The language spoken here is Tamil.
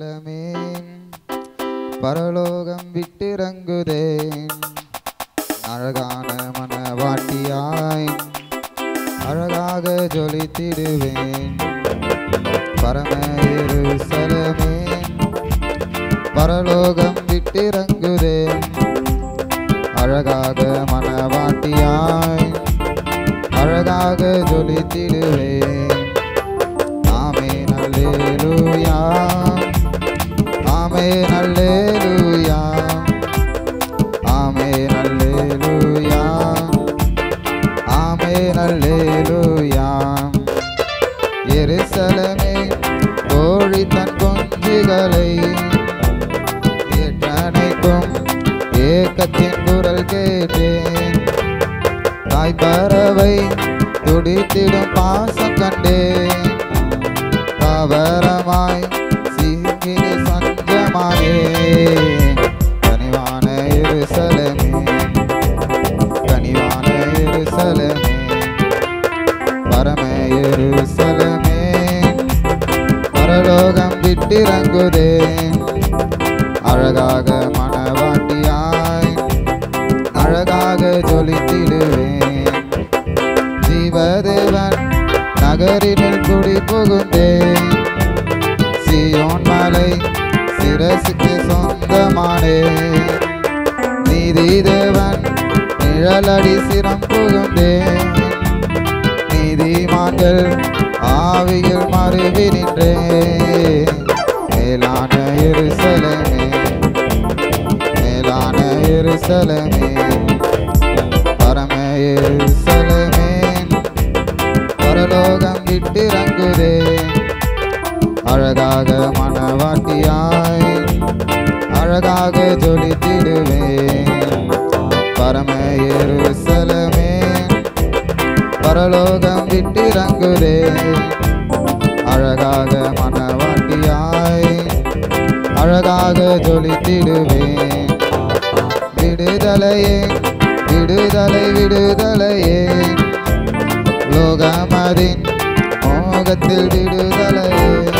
எருசலேமே பரலோகம் விட்டிறங்குதே அழகான மனவாட்டியாய் அழகாக ஜொலித்திடுவேன் பரம எருசலேமே பரலோகம் விட்டிறங்குதே அழகாக மனவாட்டியாய் அழகாக ஜொலித்திடுவேன் ஆமென் அல்லேலூயா ஆமென் அல்லேலூயா ஆமென் அல்லேலூயா ஆமென் அல்லேலூயா எருசலேமே கோழி தன் குஞ்சுகளை ஏற்றணைக்கும் ஏக்கத்தின் குரல் கேட்டேன் தாய் பறவை துடித்திடும் பாசம் கண்டேன் தாவரமாய் சீங்கினி சஞ்சமானே கனிவான எருசலேமே கனிவான எருசலேமே பரம எருசலேமே பரலோகம் விட்டிறங்குதே அழகாக மனவாட்டியாய் அழகாக ஜொலித்திடுவேன் ஜீவதேவன் நகரினில் குடி புகுந்தேன் சீயோன் மலை சிரசுக்கு சொந்தமானே நீதி தேவன் நிழலடி சிரம் புகுந்தேன் நீதிமான்கள் ஆவியில் மறுவி நின்றேன் மேலான எருசலேமே மேலான எருசலேமே பரம எருசலேமே பரலோகம் விட்டிறங்குதே அழகாக மனவாட்டியாய் அழகாக ஜொலித்திடுவேன் பரம எருசலேமே பரலோகம் விட்டிறங்குதே அழகாக மனவாட்டியாய் அழகாக ஜொலித்திடுவேன் விடுதலையே விடுதலை விடுதலையே லோகமதின் மோகத்தில் விடுதலையே